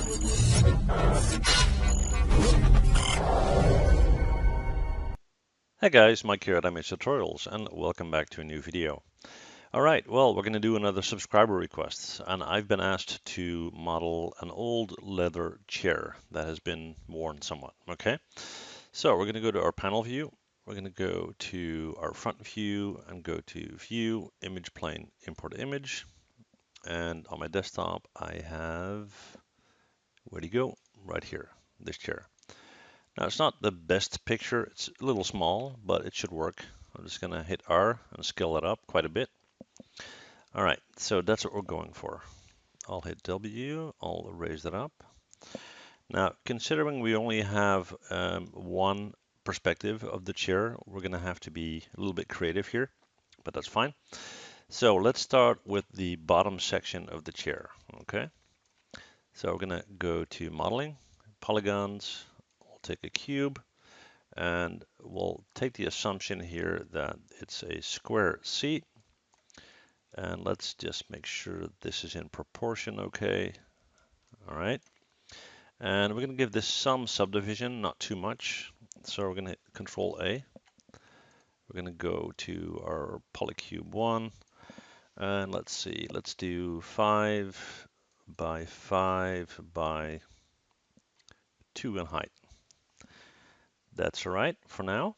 Hey guys, Mike here at Image Tutorials, and welcome back to a new video. Alright, well, we're going to do another subscriber request, and I've been asked to model an old leather chair that has been worn somewhat, okay? So we're going to go to our panel view, we're going to go to our front view, and go to View, Image Plane, Import Image, and on my desktop I have, where'd he go? Right here, this chair. Now it's not the best picture, it's a little small, but it should work. I'm just gonna hit R and scale it up quite a bit. All right, so that's what we're going for. I'll hit W, I'll raise that up. Now, considering we only have one perspective of the chair, we're gonna have to be a little bit creative here, but that's fine. So let's start with the bottom section of the chair, okay? So we're gonna go to Modeling, Polygons, we'll take a cube, and we'll take the assumption here that it's a square seat, and let's just make sure this is in proportion okay. All right, and we're going to give this some subdivision, not too much, so we're going to hit Control A. We're going to go to our polycube 1, and let's see, let's do 5 by 5 by 2 in height. That's all right for now,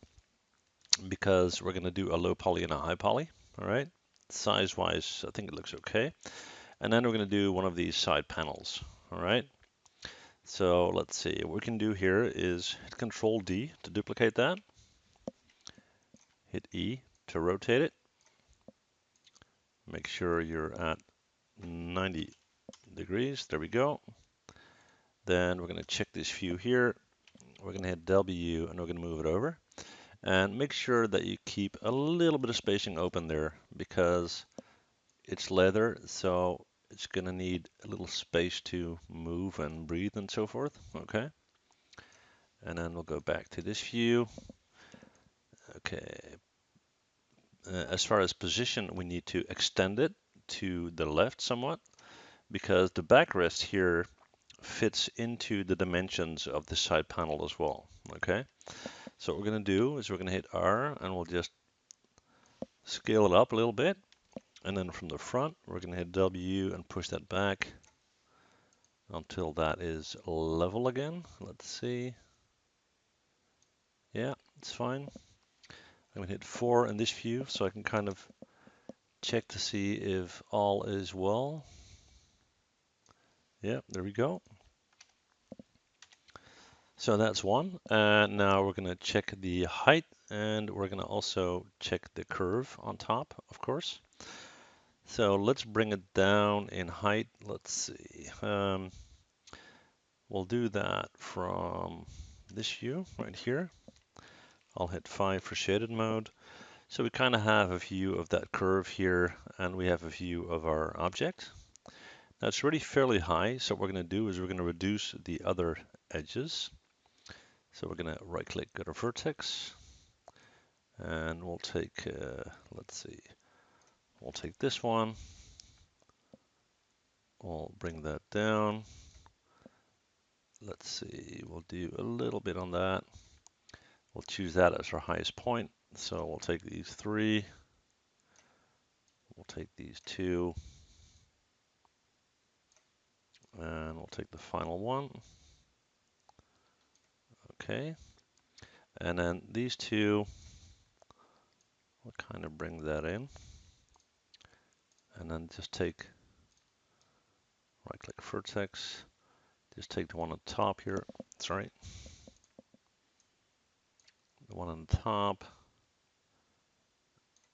because we're going to do a low poly and a high poly. All right, size wise I think it looks okay, and then we're going to do one of these side panels. All right, so let's see, what we can do here is hit Control D to duplicate that, hit E to rotate it, make sure you're at 90 degrees, there we go. Then we're going to check this view here, we're going to hit W and we're going to move it over, and make sure that you keep a little bit of spacing open there, because it's leather, so it's going to need a little space to move and breathe and so forth. Okay, and then we'll go back to this view. Okay, as far as position, we need to extend it to the left somewhat, because the backrest here fits into the dimensions of the side panel as well. Okay, so what we're going to do is we're going to hit R and we'll just scale it up a little bit, and then from the front we're going to hit W and push that back until that is level again. Let's see. Yeah, it's fine. I'm going to hit 4 in this view so I can kind of check to see if all is well. Yeah, there we go. So that's one. And now we're going to check the height, and we're going to also check the curve on top, of course. So let's bring it down in height. Let's see. We'll do that from this view right here. I'll hit 5 for shaded mode. So we kind of have a view of that curve here, and we have a view of our object. Now it's already fairly high, so what we're going to do is we're going to reduce the other edges. So we're going to right click, go to Vertex, and we'll take, let's see, we'll take this one, we'll bring that down. Let's see, we'll do a little bit on that. We'll choose that as our highest point. So we'll take these 3, we'll take these 2, and we'll take the final one. Okay, and then these 2, we'll kind of bring that in, and then just take, right click Vertex, just take the one on the top here, sorry, the one on the top,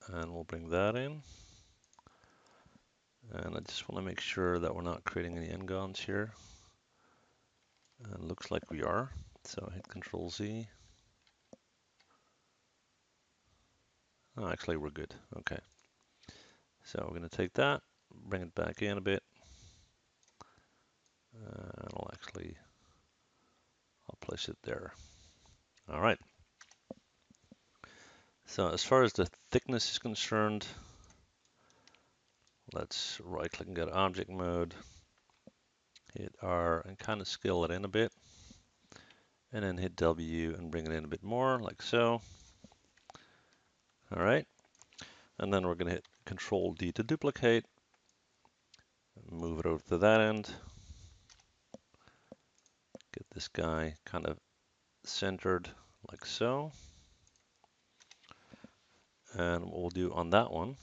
and we'll bring that in. And I just want to make sure that we're not creating any n-gons here. And it looks like we are, so hit Control Z. Oh, actually we're good, okay. So we're going to take that, bring it back in a bit, and I'll place it there. All right. So as far as the thickness is concerned, let's right click and go to object mode. hit R and kind of scale it in a bit, and then hit W and bring it in a bit more, like so. All right, and then we're going to hit Control D to duplicate, move it over to that end, get this guy kind of centered like so. And what we'll do on that one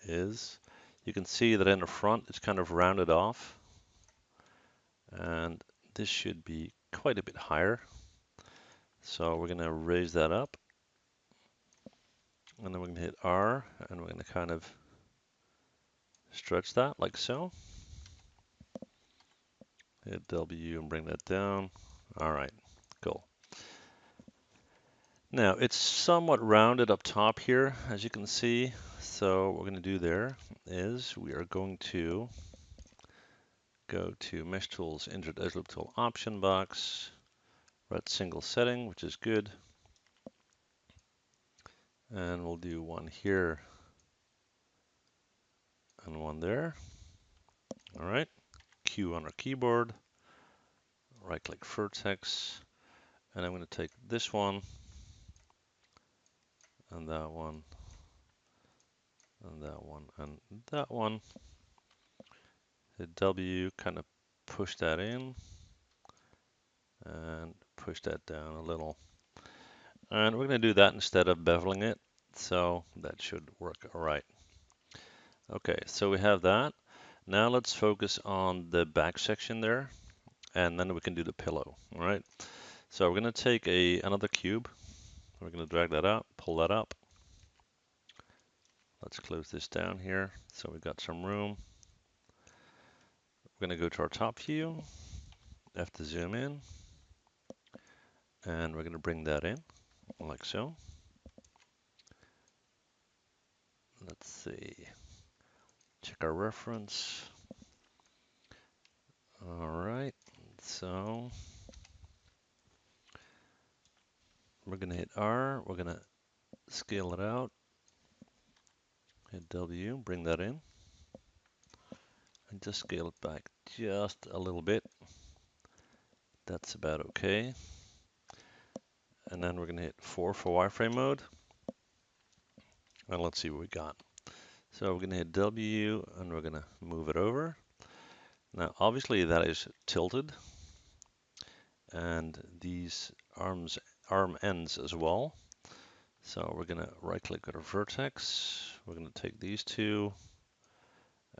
is you can see that in the front it's kind of rounded off, and this should be quite a bit higher. So we're going to raise that up, and then we're going to hit R, and we're going to kind of stretch that like so. Hit W and bring that down. All right, cool. Now it's somewhat rounded up top here, as you can see. So what we're going to do there is we are going to go to Mesh Tools, Insert Edge Loop Tool option box, red single setting, which is good. And we'll do one here and one there. All right, Q on our keyboard, right click Vertex, and I'm going to take this one and that one and that one and that one. Hit W, kind of push that in and push that down a little. And we're going to do that instead of beveling it, so that should work all right. Okay, so we have that. Now let's focus on the back section there, and then we can do the pillow. All right, so we're going to take another cube. We're going to drag that up, pull that up. Let's close this down here so we've got some room. We're going to go to our top view, F to zoom in, and we're going to bring that in like so. Let's see, check our reference. All right, so we're going to hit R, we're going to scale it out, hit W, bring that in, and just scale it back just a little bit. That's about okay. And then we're going to hit 4 for wireframe mode, and let's see what we got. So we're going to hit W, and we're going to move it over. Now, obviously that is tilted, and these arm ends as well. So we're going to right click at our vertex. We're going to take these two,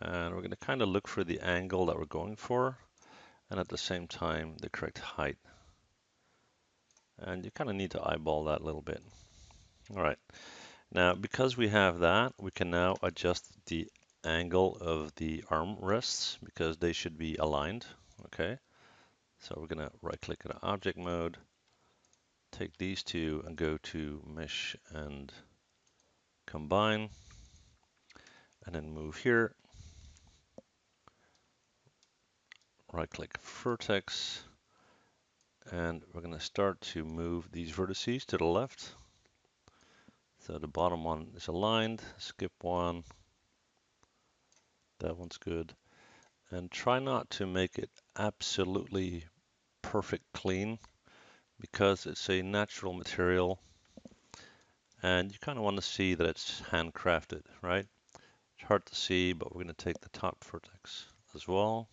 and we're going to kind of look for the angle that we're going for, and at the same time the correct height. And you kind of need to eyeball that a little bit. All right. Now, because we have that, we can now adjust the angle of the arm rests because they should be aligned. Okay. So we're going to right click at object mode, take these two and go to mesh and combine, and then move here, right click vertex, and we're going to start to move these vertices to the left. So the bottom one is aligned, skip one, that one's good, and try not to make it absolutely perfect clean because it's a natural material and you kind of want to see that it's handcrafted, right? It's hard to see, but we're going to take the top vertex as well.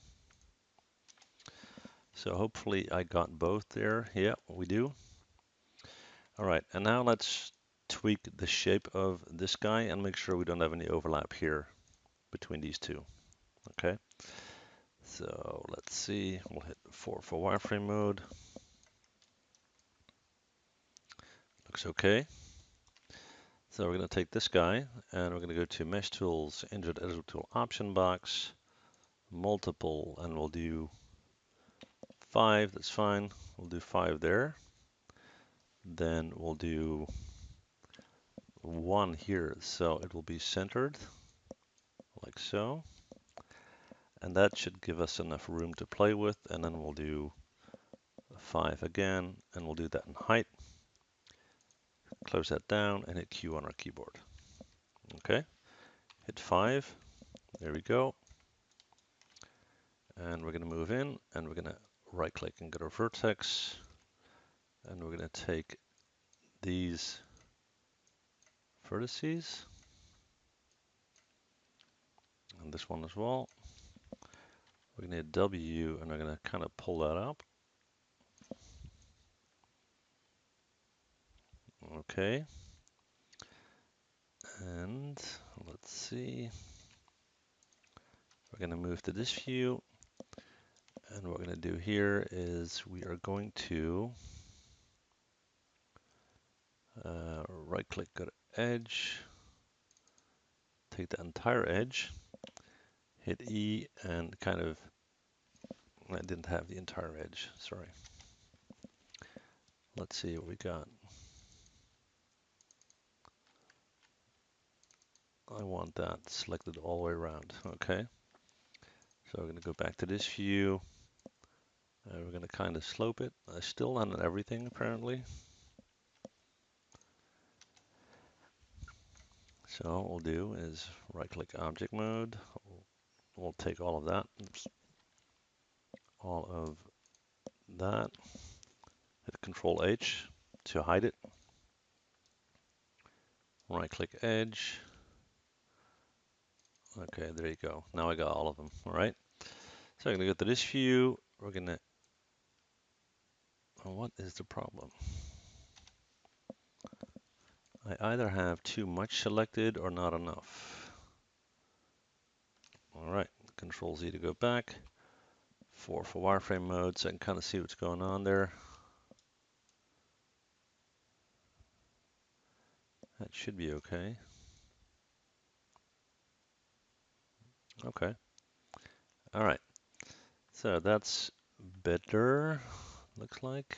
So hopefully I got both there. Yeah, we do. All right, and now let's tweak the shape of this guy and make sure we don't have any overlap here between these two. Okay, so let's see, we'll hit 4 for wireframe mode. Looks okay. So we're going to take this guy and we're going to go to Mesh Tools, Insert Edge Loop Tool option box, multiple, and we'll do 5, that's fine. We'll do 5 there. Then we'll do 1 here, so it will be centered, like so. And that should give us enough room to play with, and then we'll do 5 again, and we'll do that in height. Close that down and hit Q on our keyboard. Okay, hit 5, there we go. And we're going to move in, and we're going to right click and go to Vertex, and we're going to take these vertices and this one as well. We're going to hit W, and we're going to kind of pull that up. Okay. And let's see. We're going to move to this view. And what we're going to do here is we are going to right click, go to edge, take the entire edge, hit E, and kind of, I didn't have the entire edge, sorry. Let's see what we got. I want that selected all the way around, okay. So we're going to go back to this view, and we're going to kind of slope it. Still not on everything, apparently. So what we'll do is right-click Object Mode. We'll take all of that. Oops. All of that. Hit Control H to hide it. Right-click Edge. Okay, there you go. Now I got all of them. All right. So I'm going to go to this view. We're going to. What is the problem? I either have too much selected or not enough. All right. Control Z to go back. 4 for wireframe mode, so I can kind of see what's going on there. That should be okay. Okay. All right. So that's better, looks like.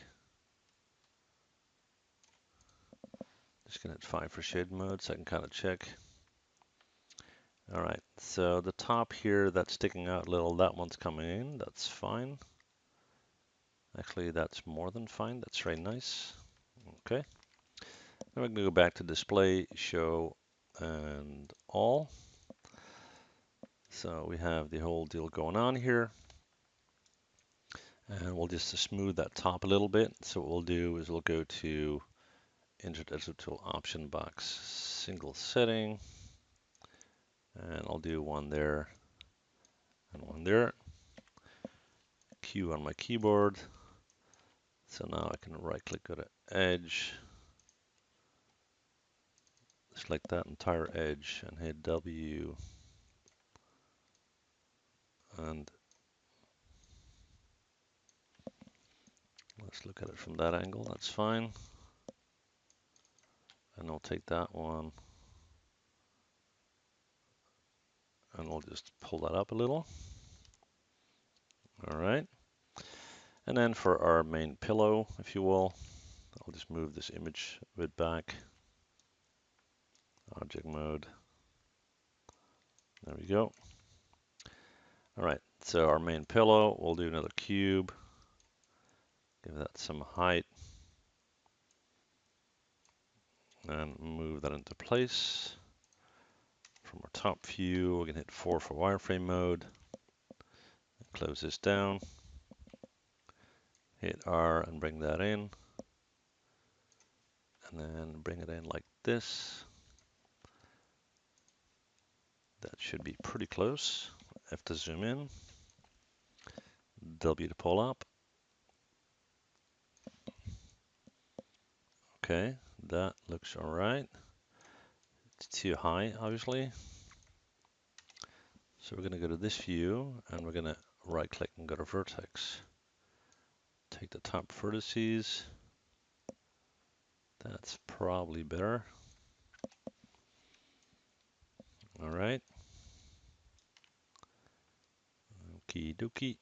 Just gonna hit 5 for shade mode so I can kind of check. All right, so the top here that's sticking out a little, that one's coming in, that's fine. Actually, that's more than fine, that's very nice. Okay, then we're gonna go back to display, show, and all. So we have the whole deal going on here. And we'll just smooth that top a little bit. So what we'll do is we'll go to Insert Edit Tool option box, single setting, and I'll do one there and one there. Q on my keyboard. So now I can right click, go to edge, select that entire edge and hit W, and let's look at it from that angle, that's fine. And I'll take that one and we'll just pull that up a little. All right. And then for our main pillow, if you will, I'll just move this image a bit back. Object mode. There we go. All right, so our main pillow, we'll do another cube. Give that some height. And move that into place. From our top view, we're gonna hit 4 for wireframe mode. Close this down. Hit R and bring that in. And then bring it in like this. That should be pretty close. F to zoom in. W to pull up. Okay, that looks all right. It's too high, obviously. So we're going to go to this view and we're going to right click and go to Vertex. Take the top vertices. That's probably better. All right. Okie dokie.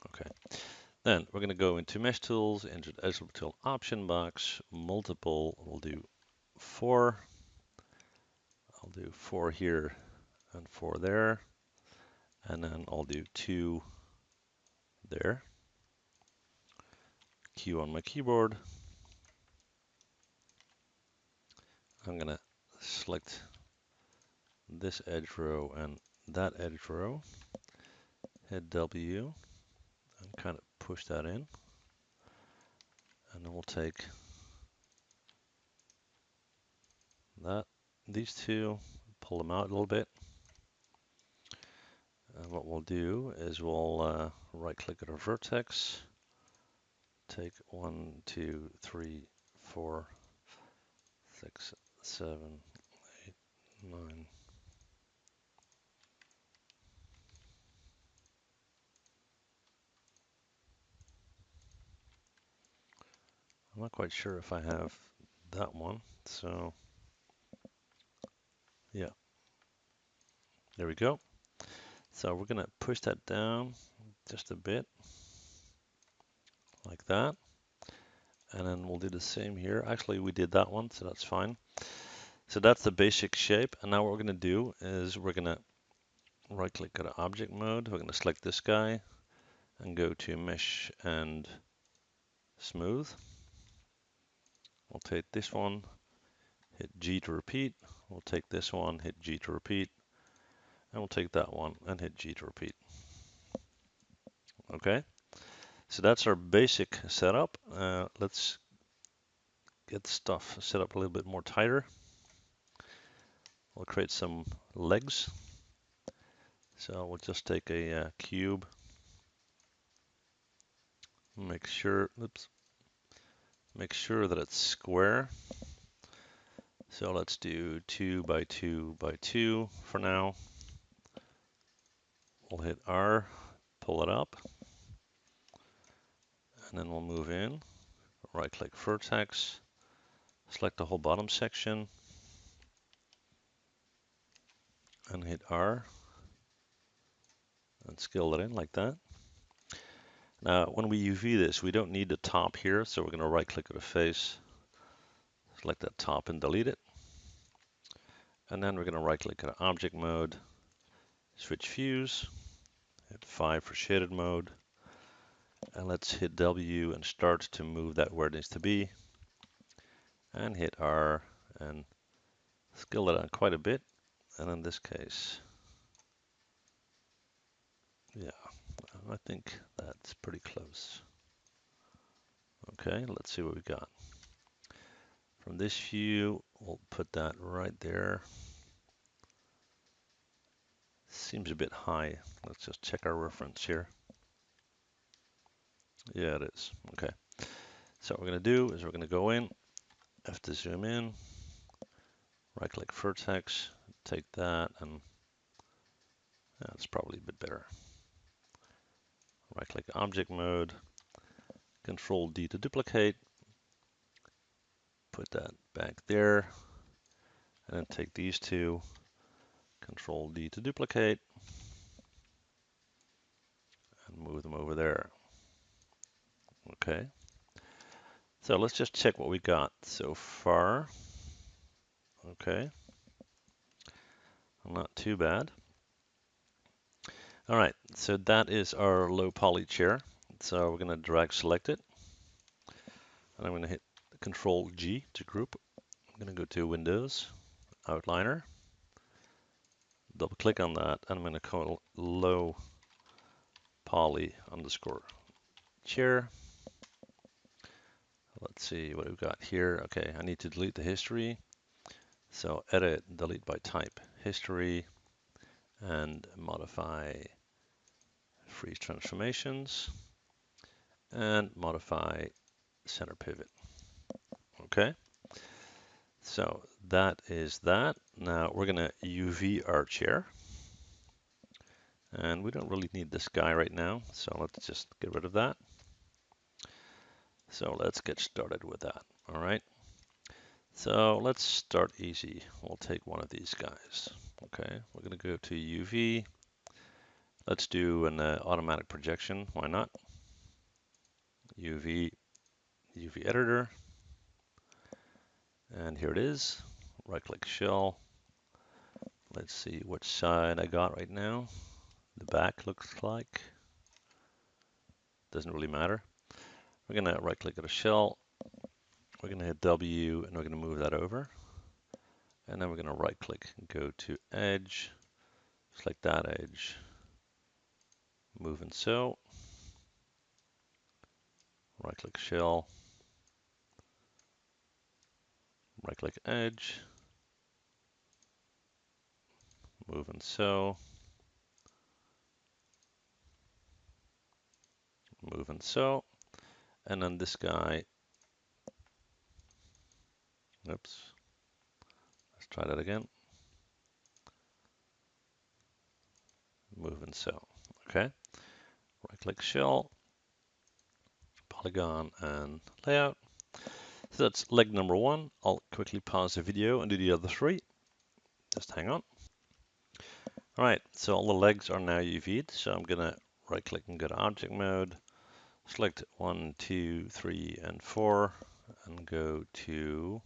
Okay. Then we're going to go into Mesh Tools, Insert Edit Tool option box, multiple. We'll do 4. I'll do 4 here and 4 there. And then I'll do 2 there. Q on my keyboard. I'm going to select this edge row and that edge row, hit W, and kind of push that in. And then we'll take these two, pull them out a little bit. And what we'll do is we'll right click at our vertex, take 1, 2, 3, 4, 6, 7, 8, 9. I'm not quite sure if I have that one, so yeah, there we go. So we're going to push that down just a bit, like that. And then we'll do the same here. Actually, we did that one, so that's fine. So that's the basic shape. And now what we're going to do is we're going to right click at object mode. We're going to select this guy and go to mesh and smooth. We'll take this one, hit G to repeat. We'll take this one, hit G to repeat. And we'll take that one and hit G to repeat. Okay, so that's our basic setup. Let's get stuff set up a little bit more tighter. We'll create some legs. So we'll just take a cube, make sure that it's square. So let's do 2 by 2 by 2 for now. We'll hit R, pull it up, and then we'll move in, right click vertex, select the whole bottom section, and hit R, and scale it in like that. Now, when we UV this, we don't need the top here, so we're going to right click at the face, select that top and delete it. And then we're going to right click at object mode, switch fuse, hit 5 for shaded mode, and let's hit W and start to move that where it needs to be, and hit R and scale it on quite a bit. And in this case, yeah, I think that's pretty close. Okay, let's see what we got. From this view, we'll put that right there. Seems a bit high. Let's just check our reference here. Yeah, it is. Okay. So what we're going to do is we're going to go in, F to zoom in, right click vertex, take that, and that's probably a bit better. Right click object mode, Control D to duplicate, put that back there, and then take these two, Control D to duplicate, and move them over there. Okay. So let's just check what we got so far. Okay. Not too bad. All right, so that is our low poly chair. So we're going to drag select it. And I'm going to hit Control G to group. I'm going to go to Windows, Outliner, double click on that, and I'm going to call low poly underscore chair. Let's see what we've got here. Okay, I need to delete the history. So edit, delete by type, history, and modify freeze transformations, and modify center pivot. Okay, so that is that. Now we're going to UV our chair. And we don't really need this guy right now, so let's just get rid of that. So let's get started with that. All right. So let's start easy. We'll take one of these guys. Okay, we're going to go to UV. Let's do an automatic projection. Why not? UV editor. And here it is. Right click shell. Let's see which side I got right now. The back looks like. Doesn't really matter. We're going to right click at a shell. We're going to hit W and we're going to move that over. And then we're going to right click and go to edge, select that edge, move and so, right click shell, right click edge, move and so, move and so, and then this guy, oops, let's try that again, move and so, okay, right click shell, polygon and layout. So that's leg number one. I'll quickly pause the video and do the other three. Just hang on. All right, so all the legs are now UV'd. So I'm gonna right click and go to object mode, select 1, 2, 3, and 4, and go to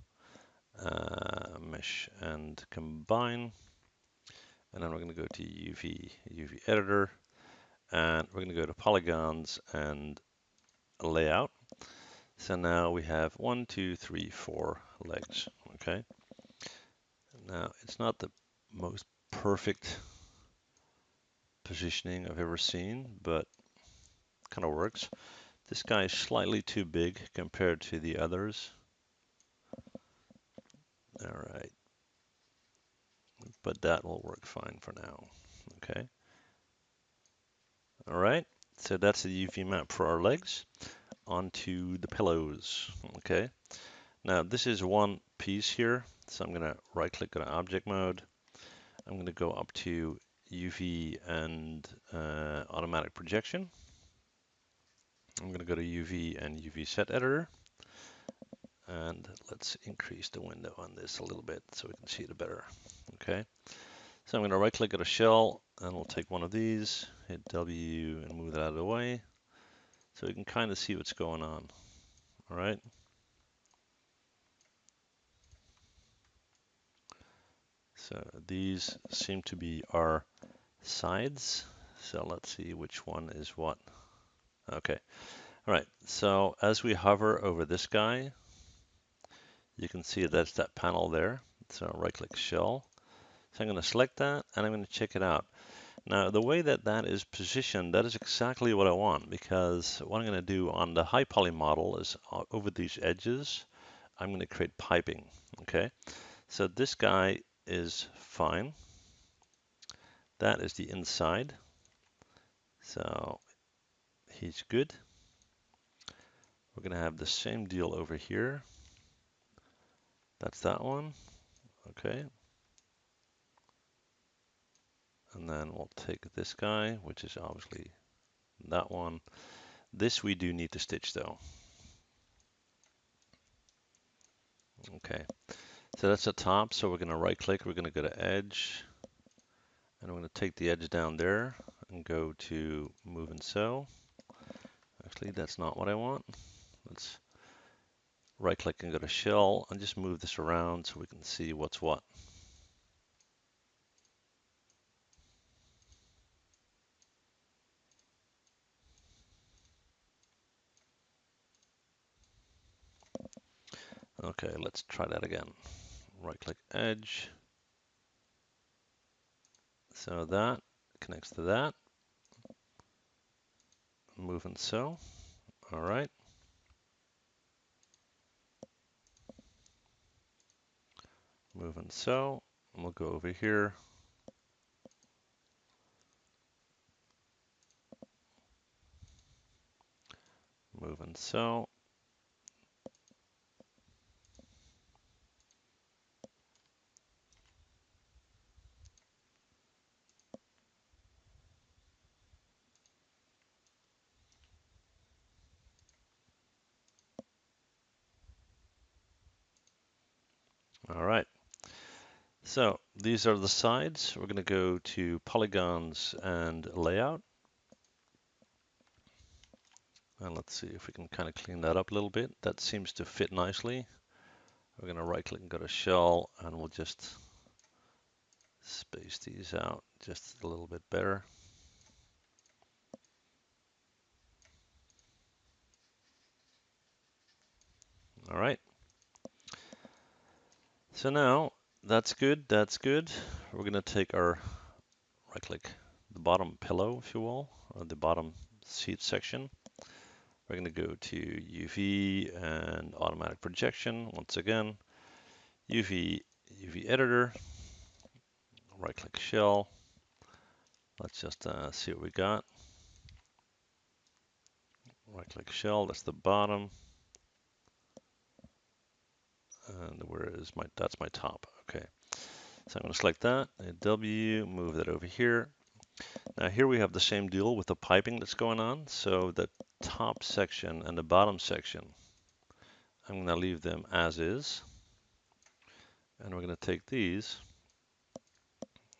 mesh and combine. And then we're gonna go to UV editor, and we're gonna go to polygons and layout. So now we have 1, 2, 3, 4 legs, okay? Now, it's not the most perfect positioning I've ever seen, but kind of works. This guy is slightly too big compared to the others. All right, but that will work fine for now, okay? All right, so that's the UV map for our legs. Onto the pillows, okay? Now, this is one piece here, so I'm gonna right click on object mode. I'm gonna go up to UV and automatic projection. I'm going to go to UV and UV set editor, and let's increase the window on this a little bit so we can see it better. Okay, so I'm going to right click at a shell, and we'll take one of these, hit W and move that out of the way so we can kind of see what's going on. All right, so these seem to be our sides, so let's see which one is what. Okay, all right, so as we hover over this guy, you can see that's that panel there. So right click shell. So I'm going to select that and I'm going to check it out. Now the way that that is positioned, that is exactly what I want, because what I'm going to do on the high poly model is over these edges, I'm going to create piping. Okay, so this guy is fine. That is the inside. So he's good. We're going to have the same deal over here. That's that one. Okay. And then we'll take this guy, which is obviously that one. This we do need to stitch though. Okay, so that's the top. So we're going to right click, we're going to go to edge, and I'm going to take the edge down there and go to move and sew. Actually, that's not what I want. Let's right click and go to shell and just move this around so we can see what's what. Okay, let's try that again. Right click edge. So that connects to that. Move and sew. All right. Move and sew. And we'll go over here. Move and sew. All right. So these are the sides. We're going to go to polygons and layout. And let's see if we can kind of clean that up a little bit. That seems to fit nicely. We're going to right click and go to shell, and we'll just space these out just a little bit better. All right. So now that's good. That's good. We're going to take our right click the bottom pillow, if you will, or the bottom seat section. We're going to go to UV and automatic projection. Once again, UV editor, right click shell. Let's just see what we got. Right click shell, that's the bottom. And that's my top. Okay. So I'm going to select that, a W, move that over here. Now here we have the same deal with the piping that's going on. So the top section and the bottom section, I'm going to leave them as is. And we're going to take these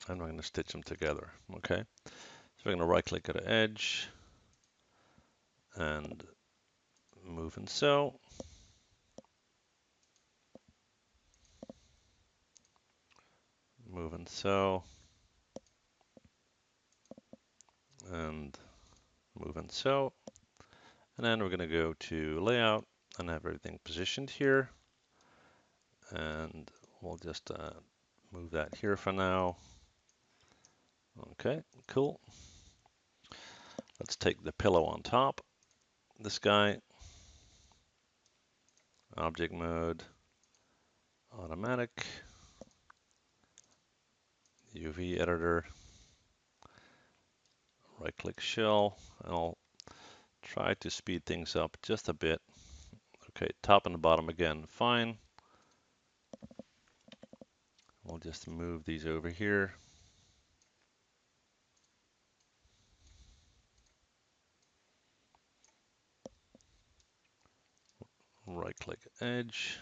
and we're going to stitch them together. Okay. So we're going to right click at an edge and move and so. Move and so. And move and so. And then we're going to go to layout and have everything positioned here. And we'll just move that here for now. Okay, cool. Let's take the pillow on top. This guy, object mode, automatic, UV editor, right click shell. I'll try to speed things up just a bit. Okay, top and the bottom again, fine. We'll just move these over here. Right click edge.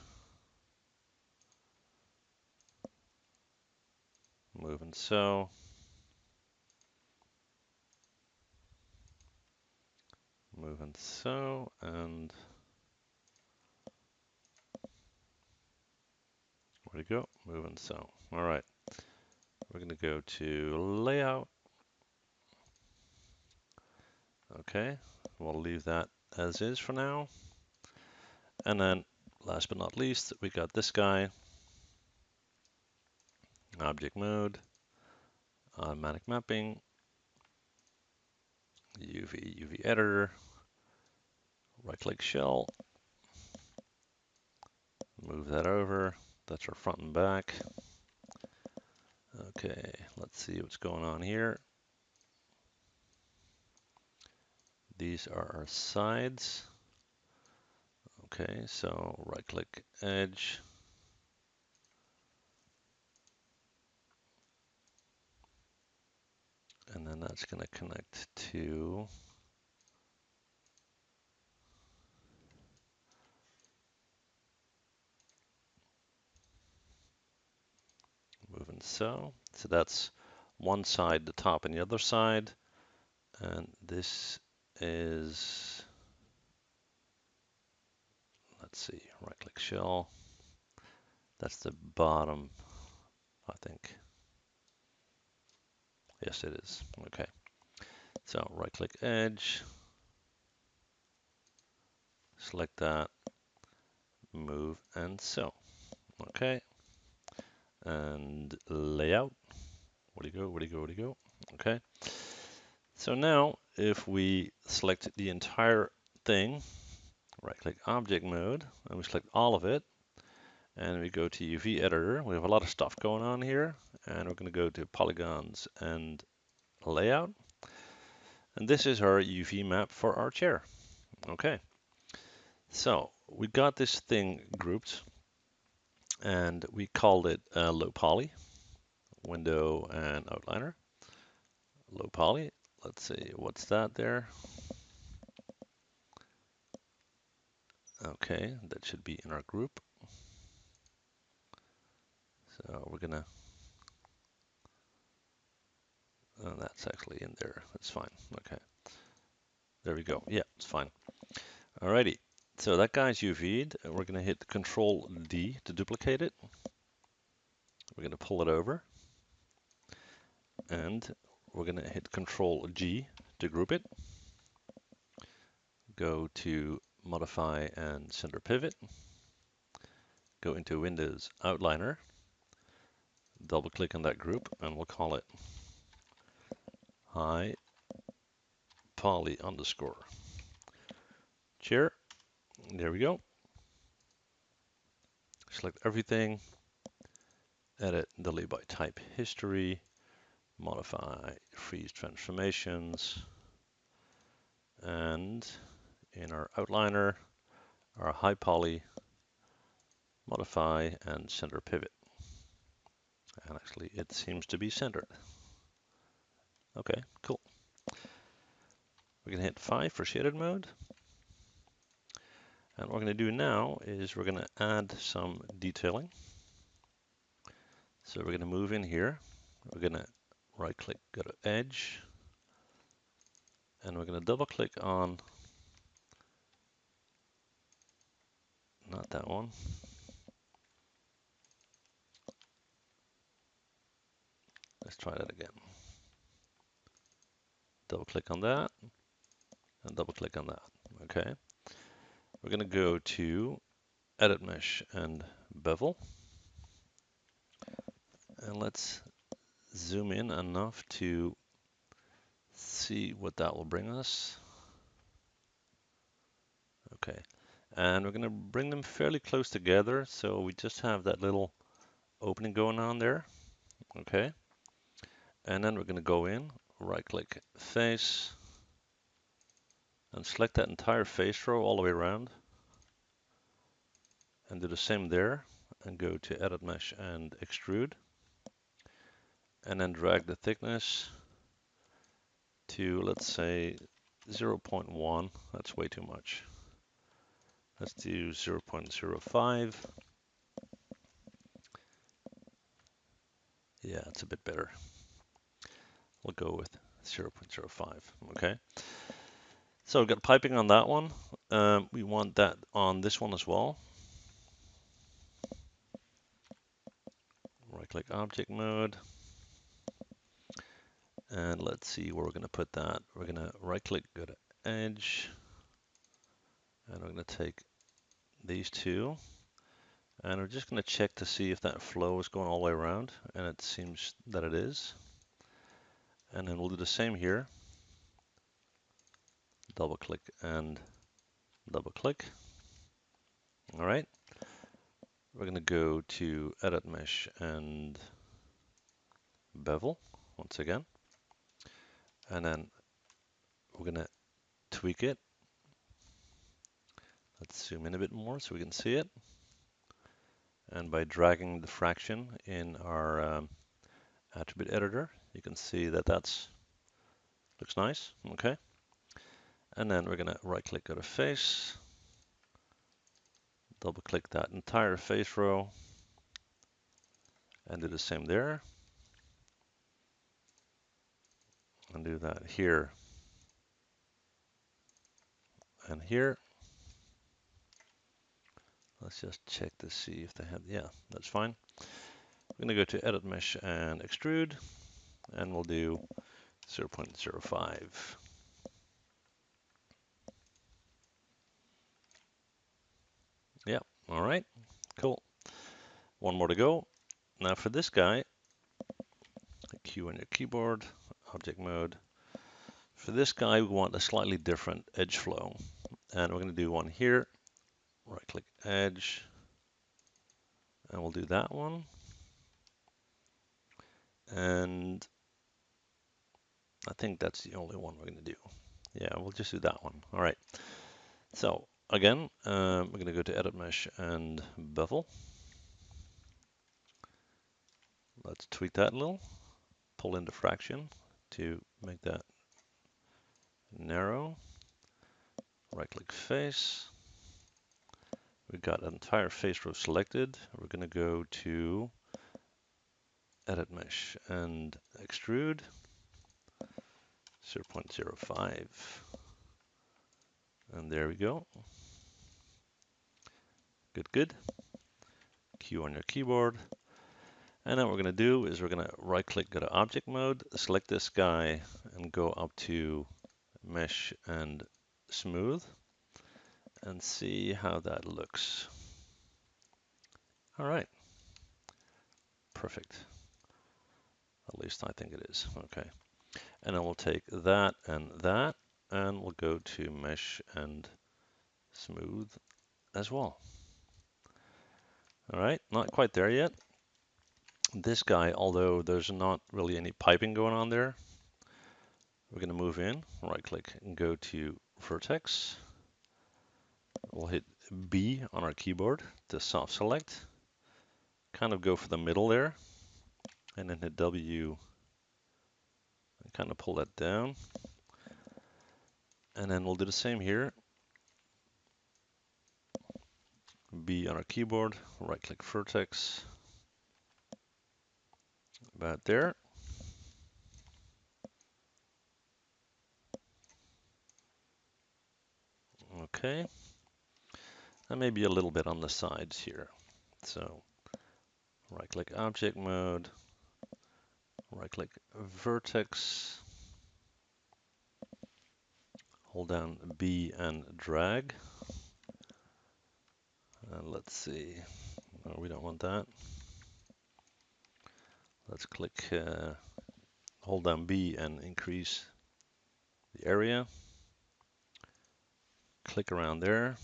Move and so. Move and so, and where'd it go? Move and so. All right, we're gonna go to layout. Okay, we'll leave that as is for now. And then last but not least, we got this guy, object mode, automatic mapping, UV editor, right click shell, move that over. That's our front and back. Okay, let's see what's going on here. These are our sides. Okay, so right click edge. And then that's going to connect to moving so. So that's one side, the top, and the other side. And this is, let's see, right click shell. That's the bottom, I think. Yes, it is. Okay. So right click edge, select that, move and so. Okay. And layout. Where'd he go? Where'd he go? Where'd he go? Okay. So now if we select the entire thing, right click object mode, and we select all of it, and we go to UV editor, we have a lot of stuff going on here, and we're going to go to polygons and layout. And this is our UV map for our chair. Okay. So we got this thing grouped, and we called it low poly, window and outliner. Low poly. Let's see, what's that there? Okay, that should be in our group. So we're gonna, oh, that's actually in there. That's fine. Okay, there we go. Yeah, it's fine. Alrighty, so that guy's UV'd. We're gonna hit Control D to duplicate it. We're gonna pull it over, and we're gonna hit Control G to group it. Go to Modify and Center Pivot. Go into Windows Outliner. Double click on that group, and we'll call it high poly underscore chair. There we go. Select everything, edit, delete by type history, modify, freeze transformations, and in our outliner, our high poly, modify, and center pivot. And actually, it seems to be centered. Okay, cool. We can hit 5 for shaded mode. And what we're going to do now is we're going to add some detailing. So we're going to move in here. We're going to right click, go to edge, and we're going to double click on, not that one. Let's try that again. Double click on that and double click on that. Okay. We're going to go to edit mesh and bevel. And let's zoom in enough to see what that will bring us. Okay. And we're going to bring them fairly close together, so we just have that little opening going on there. Okay. And then we're going to go in, right click face, and select that entire face row all the way around. And do the same there, and go to edit mesh and extrude. And then drag the thickness to, let's say, 0.1. That's way too much. Let's do 0.05. Yeah, it's a bit better. We'll go with 0.05. Okay. So we've got piping on that one. We want that on this one as well. Right click object mode. And let's see where we're going to put that. We're going to right click, go to edge. And we're going to take these two. And we're just going to check to see if that flow is going all the way around. And it seems that it is. And then we'll do the same here. Double click and double click. All right. We're going to go to edit mesh and bevel once again. And then we're going to tweak it. Let's zoom in a bit more so we can see it. And by dragging the fraction in our attribute editor, you can see that that's looks nice. Okay. And then we're going to right click, go to face, double click that entire face row, and do the same there. And do that here and here. Let's just check to see if they have, yeah, that's fine. We're going to go to edit mesh and extrude, and we'll do 0.05. Yeah, all right, cool. One more to go. Now for this guy, Q on your keyboard, object mode. For this guy, we want a slightly different edge flow. And we're going to do one here. Right click edge. And we'll do that one. And I think that's the only one we're going to do. Yeah, we'll just do that one. All right. So again, we're going to go to edit mesh and bevel. Let's tweak that a little. Pull in the fraction to make that narrow. Right click face. We've got an entire face row selected. We're going to go to edit mesh and extrude 0.05. And there we go. Good, good. Q on your keyboard. And then what we're going to do is we're going to right click, go to object mode, select this guy and go up to mesh and smooth and see how that looks. All right. Perfect. At least I think it is. Okay. And then we'll take that, and we'll go to mesh and smooth as well. All right, not quite there yet. This guy, although there's not really any piping going on there, we're going to move in, right click and go to Vertex. We'll hit B on our keyboard to soft select, kind of go for the middle there, and then hit W and kind of pull that down. And then we'll do the same here. B on our keyboard, right click Vertex, about there. Okay, and maybe a little bit on the sides here. So right click object mode, right click vertex, hold down B and drag. And let's see, no, we don't want that. Let's click, hold down B and increase the area. Click around there.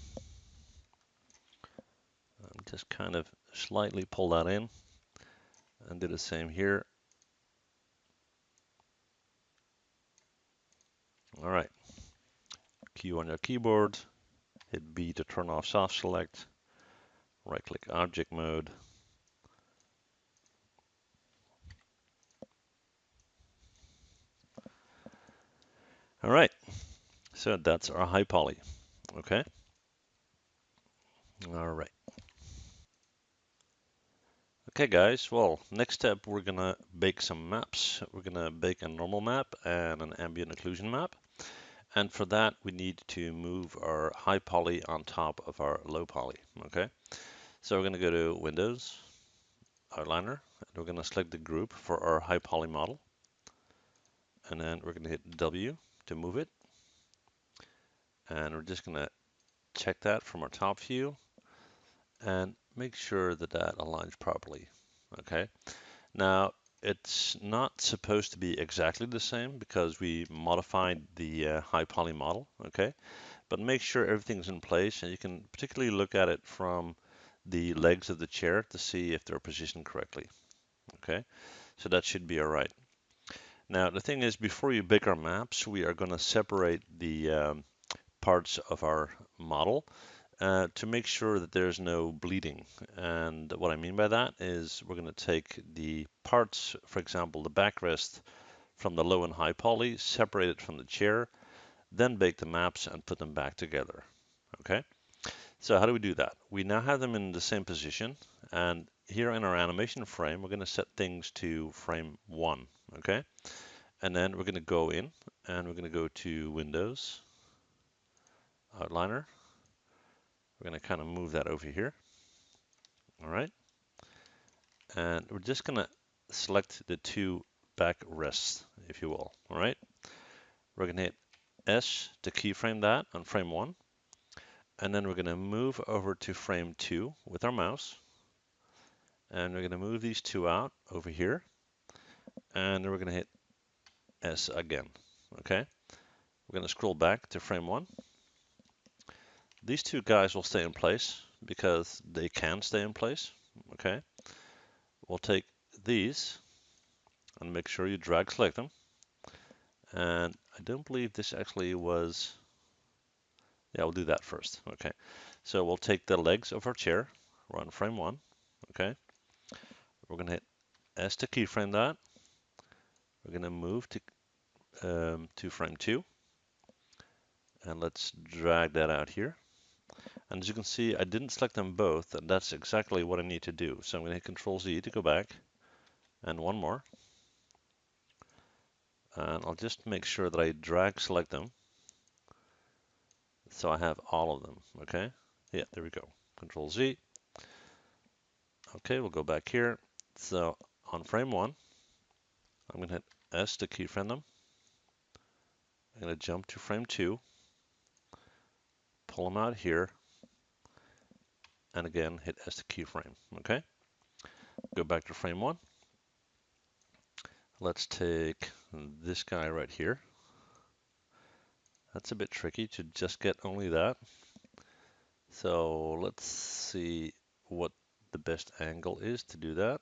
And just kind of slightly pull that in and do the same here. All right, Q on your keyboard, hit B to turn off soft select, right click object mode. All right, so that's our high poly, okay? All right. Okay guys, well, next step we're gonna bake some maps. We're gonna bake a normal map and an ambient occlusion map. And for that, we need to move our high poly on top of our low poly, okay? So we're gonna go to Windows, Outliner, and we're gonna select the group for our high poly model. And then we're gonna hit W to move it. And we're just gonna check that from our top view and make sure that that aligns properly, okay? Now, it's not supposed to be exactly the same because we modified the high poly model, okay? But make sure everything's in place, and you can particularly look at it from the legs of the chair to see if they're positioned correctly, okay? So that should be all right. Now, the thing is, before you bake our maps, we are going to separate the parts of our model to make sure that there's no bleeding. And what I mean by that is we're going to take the parts, for example, the backrest from the low and high poly, separate it from the chair, then bake the maps and put them back together. Okay, so how do we do that? We now have them in the same position, and here in our animation frame, we're going to set things to frame 1. Okay, and then we're going to go in and we're going to go to Windows, Outliner. We're going to kind of move that over here. All right. And we're just going to select the two back rests, if you will. All right. We're going to hit S to keyframe that on frame 1. And then we're going to move over to frame 2 with our mouse. And we're going to move these two out over here. And then we're going to hit S again. Okay. We're going to scroll back to frame 1. These two guys will stay in place because they can stay in place. Okay. We'll take these and make sure you drag select them. And I don't believe this actually was, yeah, we'll do that first. Okay, so we'll take the legs of our chair, we're on frame 1. Okay, we're going to hit S to keyframe that. We're going to move to frame 2. And let's drag that out here. And as you can see, I didn't select them both, and that's exactly what I need to do. So I'm going to hit Control Z to go back, and one more. And I'll just make sure that I drag select them so I have all of them. Okay, yeah, there we go. Control Z. Okay, we'll go back here. So on frame 1, I'm going to hit S to keyframe them. I'm going to jump to frame 2, pull them out here, and again hit S to keyframe. Okay, go back to frame 1. Let's take this guy right here. That's a bit tricky to just get only that. So let's see what the best angle is to do that.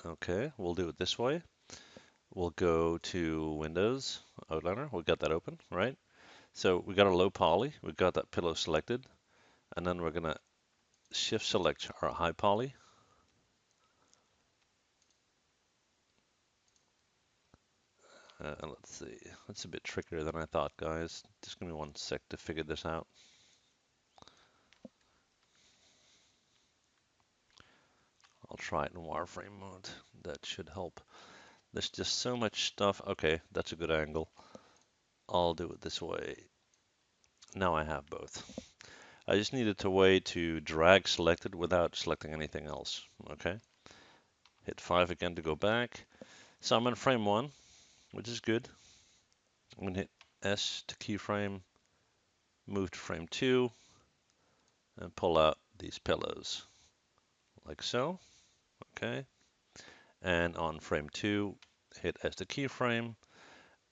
Okay, we'll do it this way. We'll go to Windows, Outliner. We've got that open, right? So we got a low poly. We've got that pillow selected. And then we're going to shift select our high poly. Let's see. That's a bit trickier than I thought, guys. Just give me 1 sec to figure this out. I'll try it in wireframe mode. That should help. There's just so much stuff. Okay, that's a good angle. I'll do it this way. Now I have both. I just needed a way to drag selected without selecting anything else. Okay. Hit 5 again to go back. So I'm in frame 1, which is good. I'm going to hit S to keyframe, move to frame 2, and pull out these pillows like so. Okay. And on frame 2, hit S to keyframe,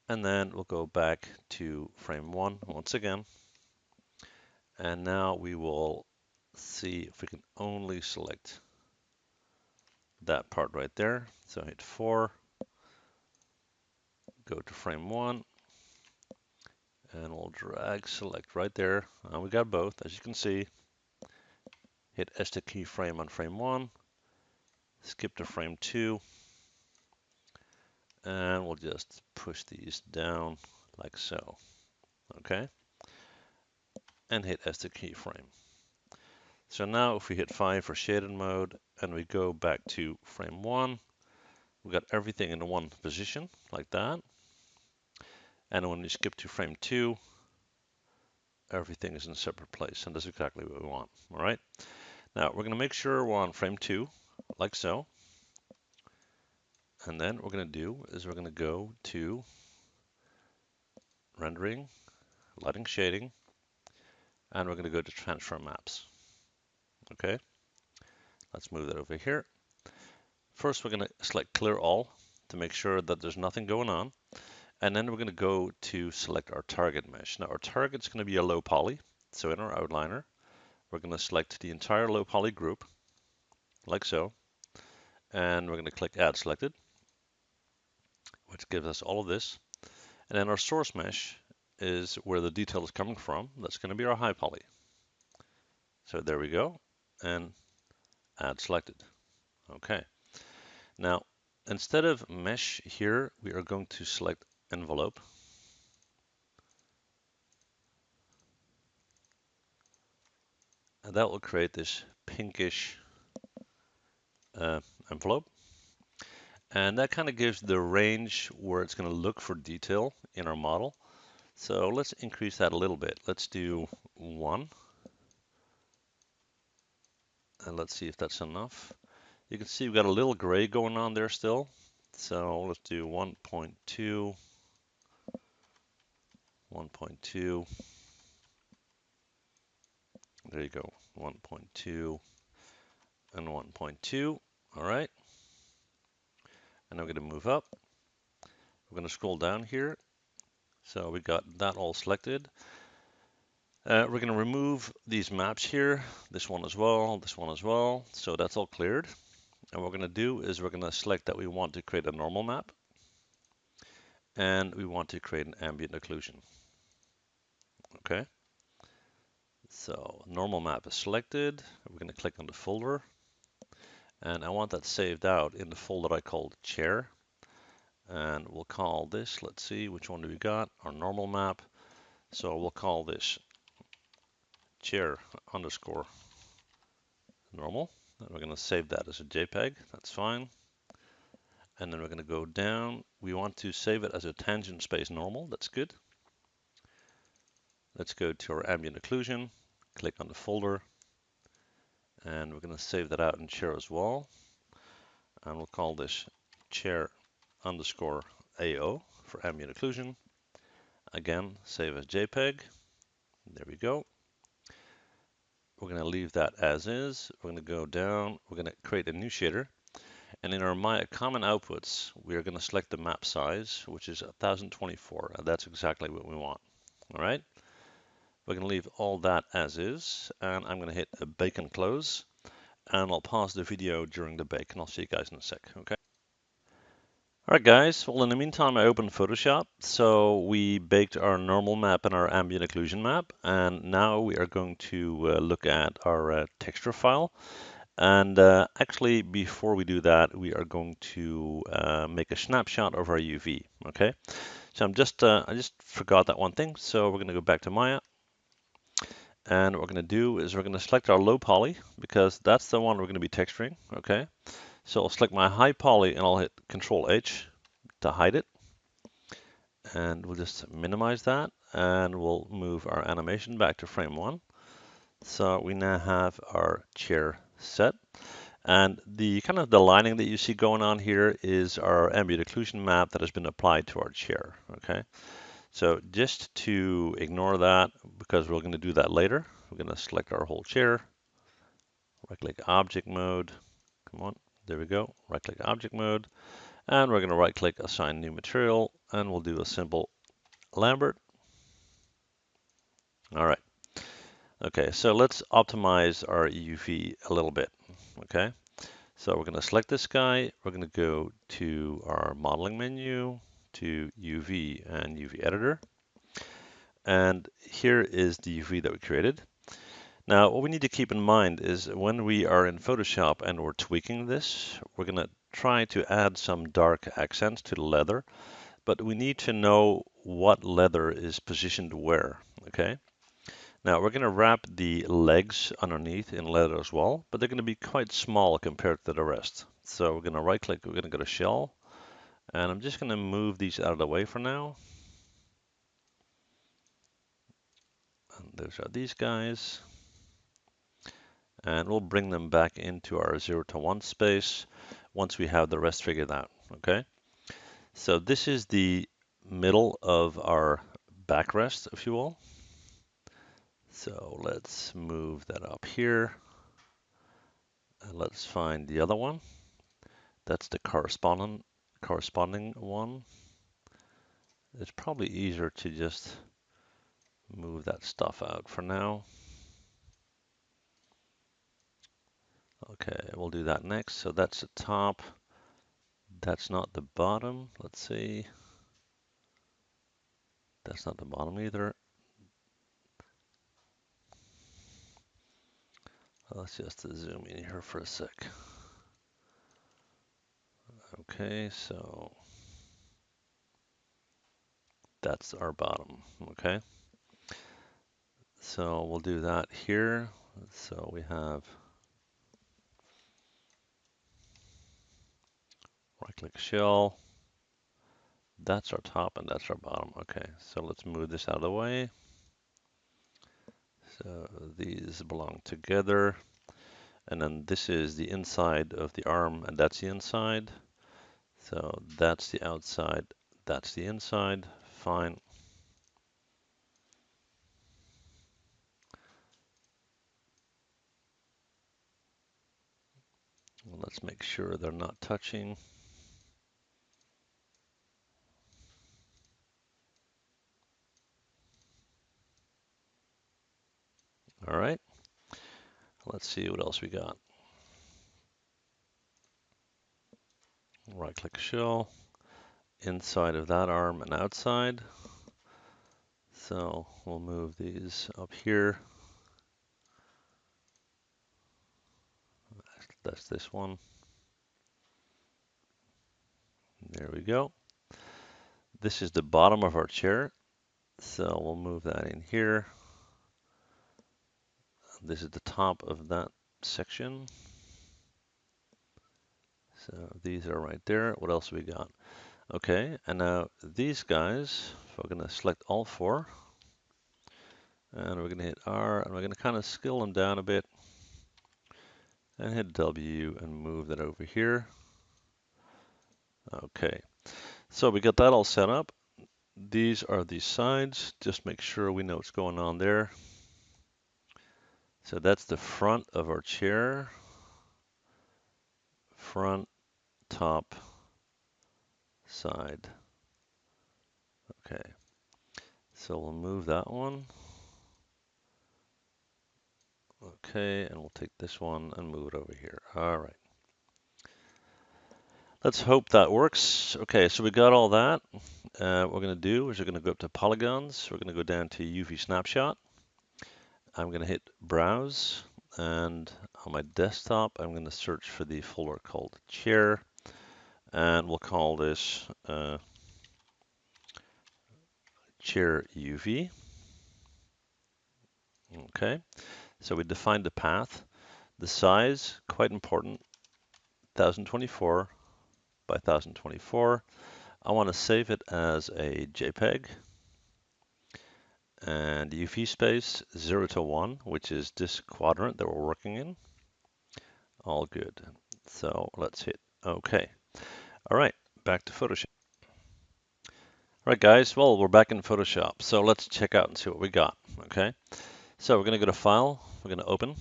and then we'll go back to frame 1 once again. And now we will see if we can only select that part right there. So hit 4, go to frame 1, and we'll drag select right there. And we got both, as you can see. Hit S to keyframe on frame 1, skip to frame 2, and we'll just push these down like so. Okay, and hit S to keyframe. So now if we hit 5 for shaded mode and we go back to frame 1, we got everything in one position like that. And when we skip to frame 2, everything is in a separate place, and that's exactly what we want. All right. Now we're going to make sure we're on frame 2, like so. And then what we're going to do is we're going to go to rendering, lighting, shading, and we're going to go to transfer maps. Okay. Let's move that over here. First, we're going to select clear all to make sure that there's nothing going on. And then we're going to go to select our target mesh. Now our target's going to be a low poly. So in our outliner, we're going to select the entire low poly group, like so. And we're going to click add selected, which gives us all of this. And then our source mesh is where the detail is coming from. That's going to be our high poly. So there we go. And add selected. Okay. Now, instead of mesh here, we are going to select envelope. And that will create this pinkish envelope. And that kind of gives the range where it's going to look for detail in our model. So let's increase that a little bit. Let's do 1. And let's see if that's enough. You can see we've got a little gray going on there still. So let's do 1.2, 1.2. There you go, 1.2 and 1.2. All right. And I'm going to move up. We're going to scroll down here. So we got that all selected. We're going to remove these maps here, this one as well, this one as well. So that's all cleared. And what we're going to do is we're going to select that we want to create a normal map. And we want to create an ambient occlusion. Okay. So normal map is selected. We're going to click on the folder. And I want that saved out in the folder I called chair. And we'll call this, let's see, which one do we got? Our normal map. So we'll call this chair underscore normal. And we're going to save that as a JPEG. That's fine. And then we're going to go down. We want to save it as a tangent space normal. That's good. Let's go to our ambient occlusion. Click on the folder. And we're going to save that out in chair as well. And we'll call this chair underscore AO for ambient occlusion. Again, save as JPEG. There we go. We're going to leave that as is. We're going to go down. We're going to create a new shader. And in our My Common Outputs, we are going to select the map size, which is 1024. And that's exactly what we want. All right. We're going to leave all that as is. And I'm going to hit a bake and close. And I'll pause the video during the bake. And I'll see you guys in a sec. Okay. All right, guys. Well, in the meantime, I opened Photoshop. So we baked our normal map and our ambient occlusion map. And now we are going to look at our texture file. And actually, before we do that, we are going to make a snapshot of our UV. Okay. So I just forgot that one thing. So we're going to go back to Maya. And what we're going to do is we're going to select our low poly because that's the one we're going to be texturing. Okay. So I'll select my high poly and I'll hit Control H to hide it. And we'll just minimize that and we'll move our animation back to frame 1. So we now have our chair set. And the kind of the lining that you see going on here is our ambient occlusion map that has been applied to our chair. Okay. So just to ignore that, because we're going to do that later, we're going to select our whole chair, right click object mode. Come on. There we go. Right click object mode. And we're going to right click assign new material and we'll do a simple Lambert. All right. Okay, so let's optimize our EUV a little bit. Okay, so we're going to select this guy. We're going to go to our modeling menu, to UV and UV editor. And here is the UV that we created. Now, what we need to keep in mind is when we are in Photoshop and we're tweaking this, we're going to try to add some dark accents to the leather, but we need to know what leather is positioned where, okay? Now we're going to wrap the legs underneath in leather as well, but they're going to be quite small compared to the rest. So we're going to right click, we're going to go to shell, and I'm just going to move these out of the way for now. And those are these guys. And we'll bring them back into our 0 to 1 space once we have the rest figured out, okay? So this is the middle of our backrest, if you will. So let's move that up here. And let's find the other one. That's the corresponding one. It's probably easier to just move that stuff out for now. Okay, we'll do that next. So that's the top. That's not the bottom. Let's see. That's not the bottom either. Let's just zoom in here for a sec. Okay, so that's our bottom. Okay. So we'll do that here. So we have right click shell. That's our top and that's our bottom. Okay, so let's move this out of the way. So these belong together. And then this is the inside of the arm and that's the inside. So that's the outside, that's the inside. Fine. Well, let's make sure they're not touching. All right. Let's see what else we got. Right click shell, inside of that arm and outside. So we'll move these up here. That's this one. There we go. This is the bottom of our chair. So we'll move that in here. This is the top of that section. So these are right there. What else we got? Okay, and now these guys, we're going to select all four. And we're going to hit R, and we're going to kind of scale them down a bit. And hit W and move that over here. Okay, so we got that all set up. these are the sides. Just make sure we know what's going on there. So that's the front of our chair. Front, top, side. Okay. So we'll move that one. Okay, and we'll take this one and move it over here. All right. Let's hope that works. Okay, so we got all that. What we're going to do is we're going to go up to polygons. We're going to go down to UV snapshot. I'm going to hit browse, and on my desktop, I'm going to search for the folder called chair, and we'll call this chair UV. Okay, so we defined the path. The size, quite important, 1024 by 1024. I want to save it as a JPEG. And the UV space 0 to 1, which is this quadrant that we're working in. All good. So let's hit OK. All right, back to Photoshop. All right, guys, well, we're back in Photoshop. So let's check out and see what we got. Okay, so we're going to go to File, we're going to Open.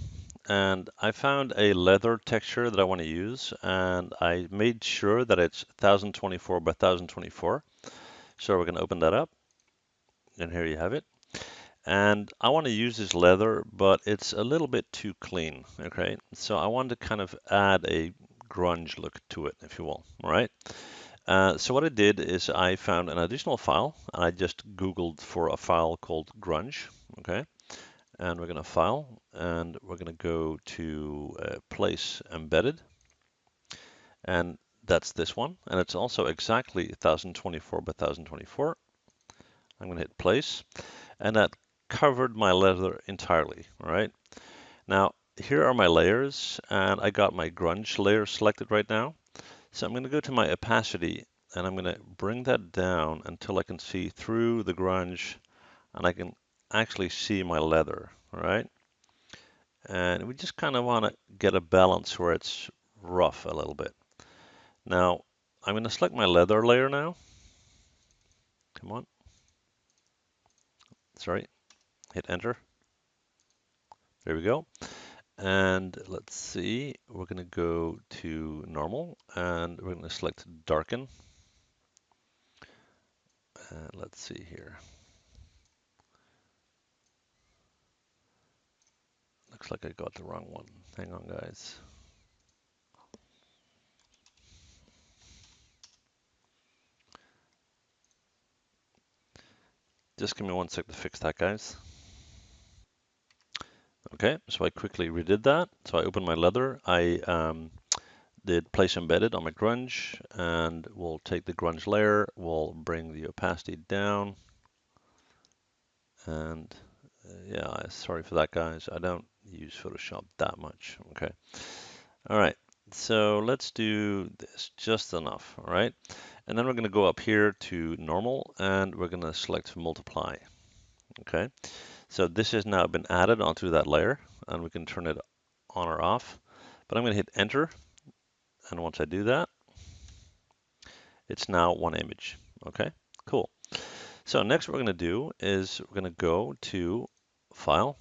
And I found a leather texture that I want to use, and I made sure that it's 1024 by 1024. So we're going to open that up, and here you have it. And I want to use this leather, but it's a little bit too clean, okay? So I want to kind of add a grunge look to it, if you will, all right? So what I did is I found an additional file, and I just Googled for a file called grunge, okay? And we're gonna File, and we're gonna go to Place Embedded, and that's this one, and it's also exactly 1024 by 1024. I'm gonna hit Place, and that covered my leather entirely, all right? Now, here are my layers, and I got my grunge layer selected right now. So I'm going to go to my opacity, and I'm going to bring that down until I can see through the grunge, and I can actually see my leather, all right? And we just kind of want to get a balance where it's rough a little bit. Now, I'm going to select my leather layer now. Come on. Sorry. Hit Enter. There we go. And let's see, we're going to go to normal, and we're going to select darken. And let's see here. Looks like I got the wrong one. Hang on, guys. Just give me 1 sec to fix that, guys. Okay, so I quickly redid that. So I opened my leather. I did place embedded on my grunge, and we'll take the grunge layer. We'll bring the opacity down. And yeah, sorry for that, guys. I don't use Photoshop that much. Okay. All right. So let's do this just enough. All right. And then we're going to go up here to normal, and we're going to select multiply. Okay. So this has now been added onto that layer, and we can turn it on or off. But I'm going to hit enter, and once I do that, it's now one image. Okay, cool. So next what we're going to do is we're going to go to File,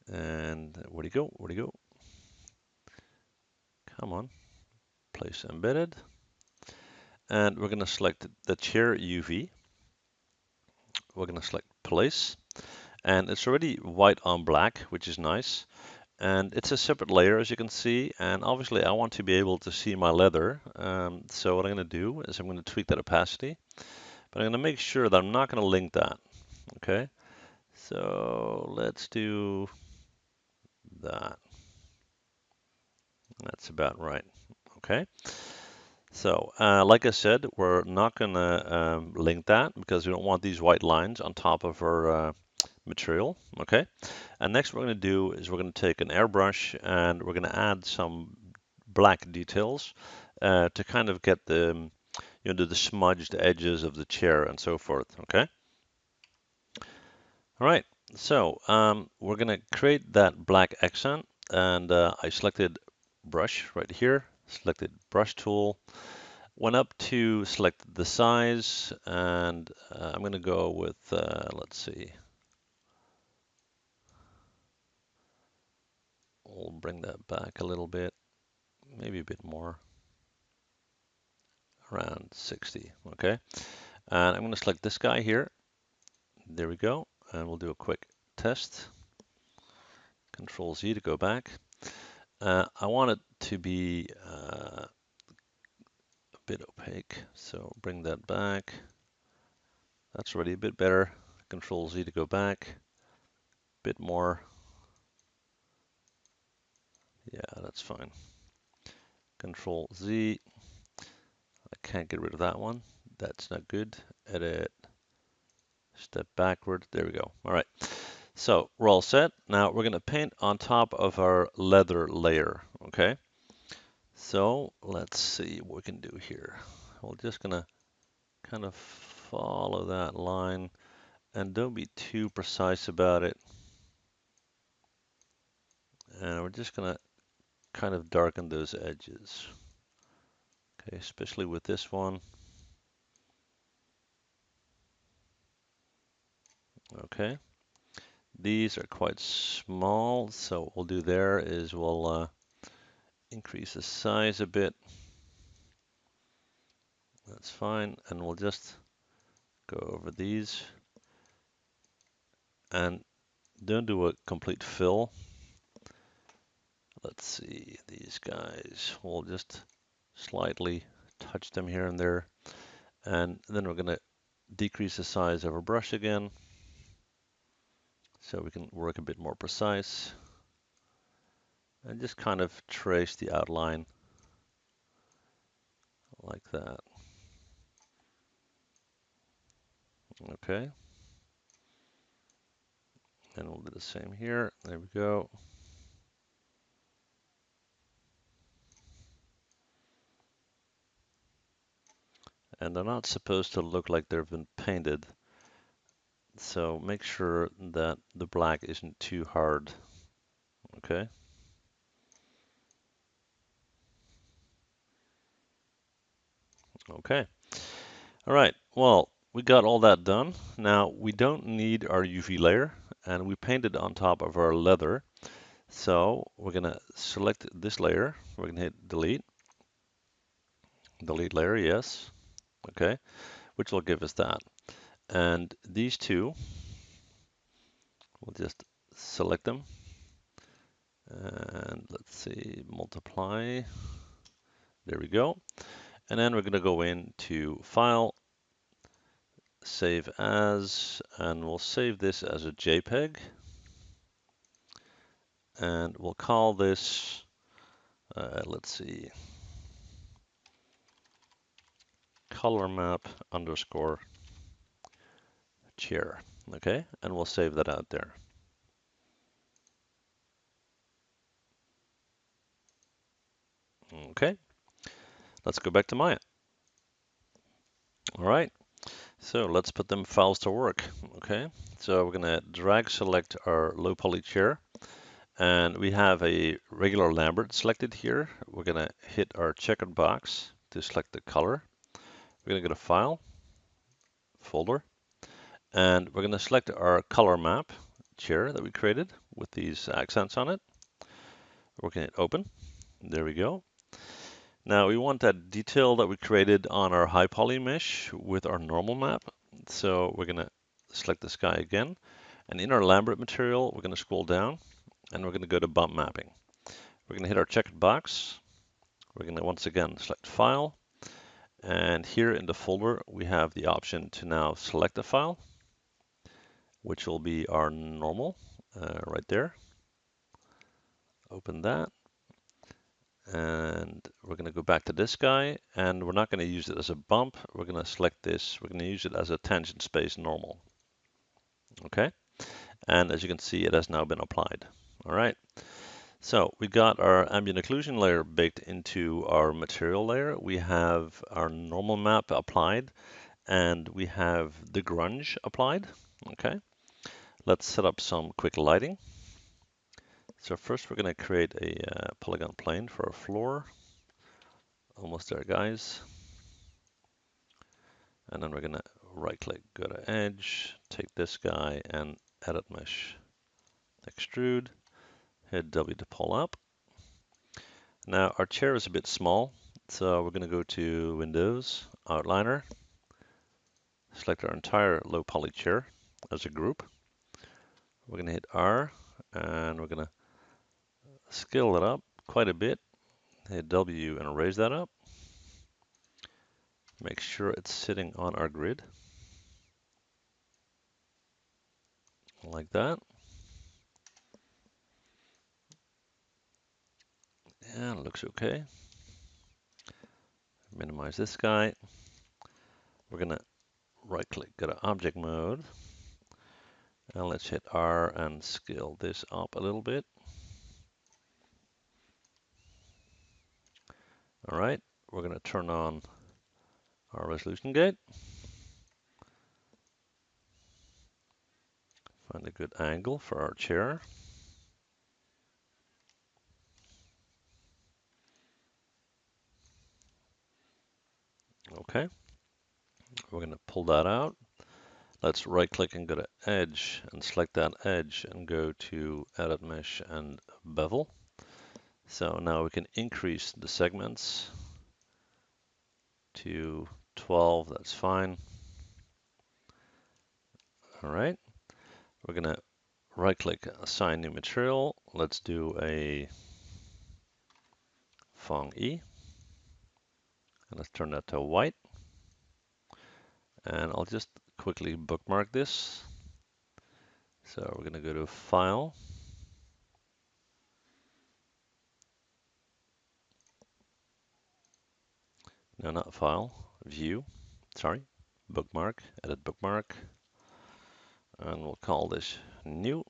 and where'd he go? Where'd he go? Come on, Place Embedded, and we're going to select the chair UV. We're going to select Place, and it's already white on black, which is nice. And it's a separate layer, as you can see, and obviously I want to be able to see my leather. So what I'm going to do is I'm going to tweak that opacity, but I'm going to make sure that I'm not going to link that. Okay, so let's do that. That's about right. Okay, so like I said, we're not going to link that because we don't want these white lines on top of our material. Okay, and next what we're going to do is we're going to take an airbrush and we're going to add some black details to kind of get the the smudged edges of the chair and so forth. Okay. All right. So we're going to create that black accent, and I selected brush right here. Selected brush tool. Went up to select the size, and I'm going to go with, let's see, we'll bring that back a little bit, maybe a bit more, around 60, okay? And I'm going to select this guy here. There we go, and we'll do a quick test. Control Z to go back. I want it to be a bit opaque, so bring that back. That's already a bit better. Control Z to go back. Bit more. Yeah, that's fine. Control Z. I can't get rid of that one. That's not good. Edit. Step backward. There we go. All right. So we're all set. Now we're going to paint on top of our leather layer. Okay. So let's see what we can do here. We're just going to kind of follow that line and don't be too precise about it. And we're just going to kind of darken those edges. Okay, especially with this one. Okay. These are quite small, so what we'll do there is we'll increase the size a bit. That's fine, and we'll just go over these. And don't do a complete fill. Let's see, these guys, we'll just slightly touch them here and there. And then we're going to decrease the size of our brush again, so we can work a bit more precise. And just kind of trace the outline like that. Okay. And we'll do the same here. There we go. And they're not supposed to look like they've been painted. So make sure that the black isn't too hard. Okay. Okay. All right. Well, we got all that done. Now we don't need our UV layer, and we painted on top of our leather. So we're going to select this layer. We're going to hit delete. Delete layer, yes. Okay. Which will give us that. And these two, we'll just select them. And let's see, multiply. There we go. And then we're going to go into File, Save As, and we'll save this as a JPEG. And we'll call this, let's see, color map underscore chair. Okay, and we'll save that out there. Okay, let's go back to Maya. All right, so let's put them files to work. Okay, so we're going to drag select our low poly chair. And we have a regular Lambert selected here. We're going to hit our checkered box to select the color. We're going to go to File, Folder, and we're going to select our color map chair that we created with these accents on it. We're going to hit Open. There we go. Now we want that detail that we created on our high poly mesh with our normal map. So we're going to select this guy again. And in our Lambert material, we're going to scroll down and we're going to go to Bump Mapping. We're going to hit our checkered box. We're going to once again select File, and here in the folder we have the option to now select a file, which will be our normal right there. Open that, and we're going to go back to this guy, and we're not going to use it as a bump. We're going to select this. We're going to use it as a tangent space normal. Okay, and as you can see, it has now been applied. All right. So we got our ambient occlusion layer baked into our material layer. We have our normal map applied, and we have the grunge applied. Okay, let's set up some quick lighting. So first we're going to create a polygon plane for our floor. Almost there, guys. And then we're going to right click, go to edge, take this guy and edit mesh, extrude, hit W to pull up. Now our chair is a bit small, so we're going to go to Windows, Outliner, select our entire low poly chair as a group. We're going to hit R and we're going to scale it up quite a bit. Hit W and raise that up. Make sure it's sitting on our grid like that. And it looks okay. Minimize this guy. We're going to right click, go to object mode. And let's hit R and scale this up a little bit. All right, we're going to turn on our resolution gate. Find a good angle for our chair. Okay, we're going to pull that out. Let's right click and go to edge and select that edge and go to edit mesh and bevel. So now we can increase the segments to 12, that's fine. All right, we're going to right click, assign new material. Let's do a Fong E. And let's turn that to white. And I'll just quickly bookmark this. So we're going to go to File. No, not File, View. Sorry, Bookmark, Edit Bookmark. And we'll call this New.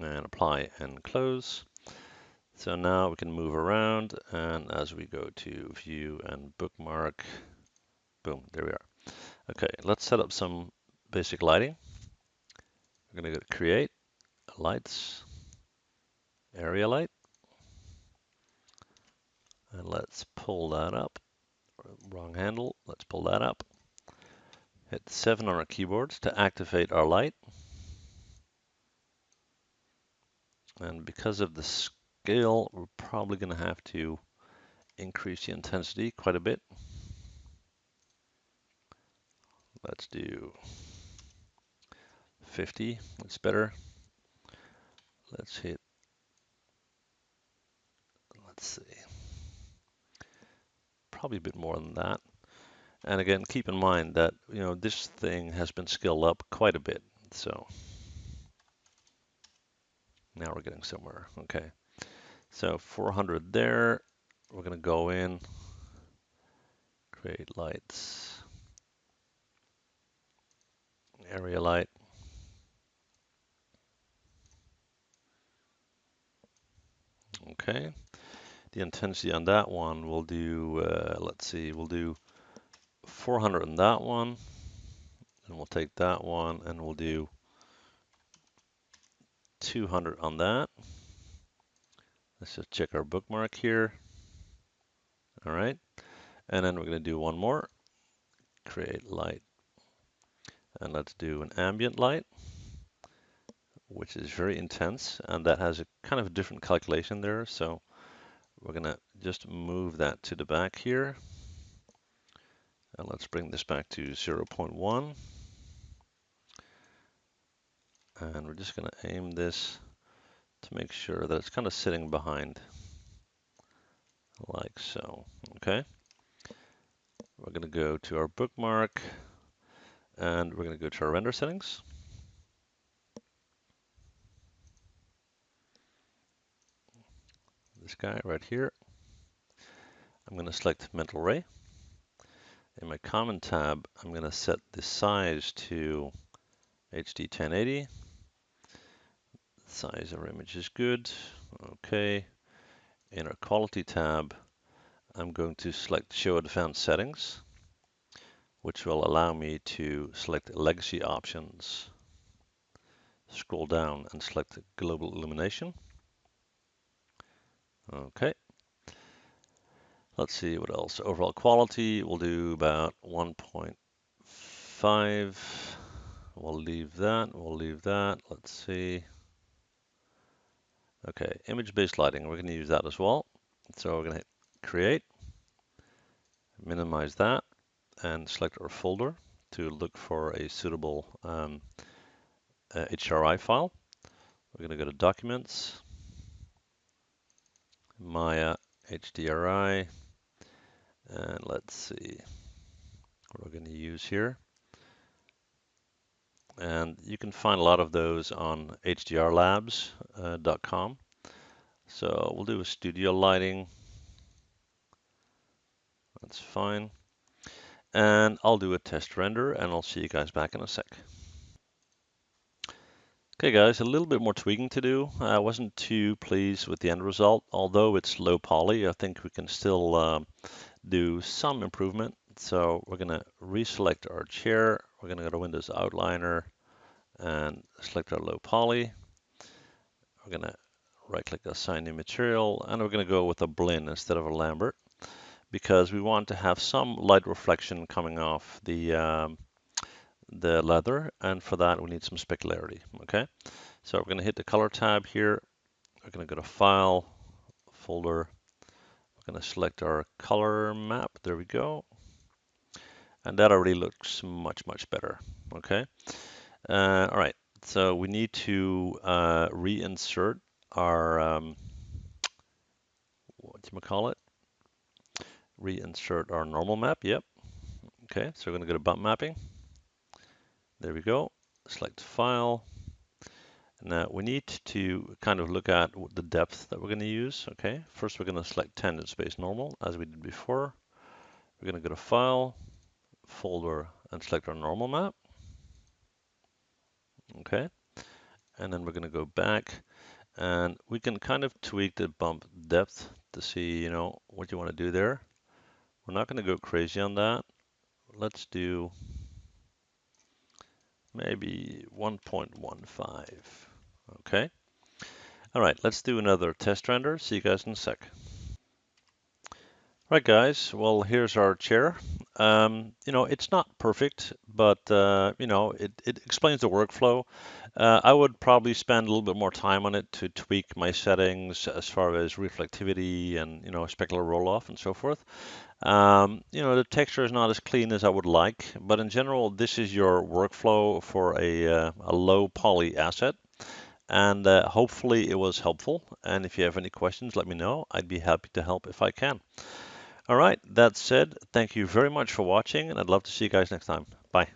And Apply and Close. So now we can move around. And as we go to View and Bookmark, boom, there we are. Okay, let's set up some basic lighting. We're going to go to Create, Lights, Area Light. And let's pull that up. Wrong handle. Let's pull that up. Hit 7 on our keyboards to activate our light. And because of the scale, we're probably going to have to increase the intensity quite a bit. Let's do 50. That's better. Let's hit, let's see, probably a bit more than that. And again, keep in mind that, this thing has been scaled up quite a bit. So now we're getting somewhere. Okay. So 400 there. We're going to go in, create lights, area light. Okay. The intensity on that one, we'll do, let's see, we'll do 400 on that one. And we'll take that one and we'll do 200 on that. Let's just check our bookmark here. All right. And then we're going to do one more. Create light. And let's do an ambient light, which is very intense. And that has a kind of different calculation there. So we're going to just move that to the back here. And let's bring this back to 0.1. And we're just going to aim this to make sure that it's kind of sitting behind like so. Okay. We're going to go to our bookmark and we're going to go to our render settings. This guy right here. I'm going to select mental ray. In my common tab, I'm going to set the size to HD 1080. The size of our image is good. Okay. In our quality tab, I'm going to select show advanced settings, which will allow me to select legacy options. Scroll down and select global illumination. Okay. Let's see what else. Overall quality, we'll do about 1.8. 5. We'll leave that. We'll leave that. Let's see. Okay, image-based lighting. We're going to use that as well. So we're going to hit create, minimize that, and select our folder to look for a suitable HDRI file. We're going to go to Documents, Maya HDRI, and let's see what we're going to use here. And you can find a lot of those on hdrlabs.com. So we'll do a studio lighting. That's fine. And I'll do a test render, and I'll see you guys back in a sec. Okay guys, a little bit more tweaking to do. I wasn't too pleased with the end result. Although it's low poly, I think we can still do some improvement. So we're gonna reselect our chair. We're gonna go to Windows Outliner and select our low poly. We're gonna right-click Assign New Material, and we're gonna go with a Blinn instead of a Lambert because we want to have some light reflection coming off the leather, and for that we need some specularity. Okay, so we're going to hit the color tab here. We're going to go to File, Folder. We're going to select our color map. There we go, and that already looks much better. Okay, all right. So we need to reinsert our what do you call it? Reinsert our normal map. Yep. Okay, so we're going to go to bump mapping. There we go. Select File. Now we need to kind of look at the depth that we're going to use. Okay, first we're going to select tangent space normal as we did before. We're going to go to File, Folder, and select our normal map. Okay, and then we're going to go back, and we can kind of tweak the bump depth to see, you know, what you want to do there. We're not going to go crazy on that. Let's do maybe 1.15. Okay. All right, let's do another test render. See you guys in a sec. Right, guys. Well, here's our chair. You know, it's not perfect, but you know, it explains the workflow. I would probably spend a little bit more time on it to tweak my settings as far as reflectivity and, you know, specular roll-off and so forth. You know, the texture is not as clean as I would like, but in general, this is your workflow for a low poly asset. And hopefully it was helpful. And if you have any questions, let me know. I'd be happy to help if I can. All right, that said, thank you very much for watching, and I'd love to see you guys next time. Bye.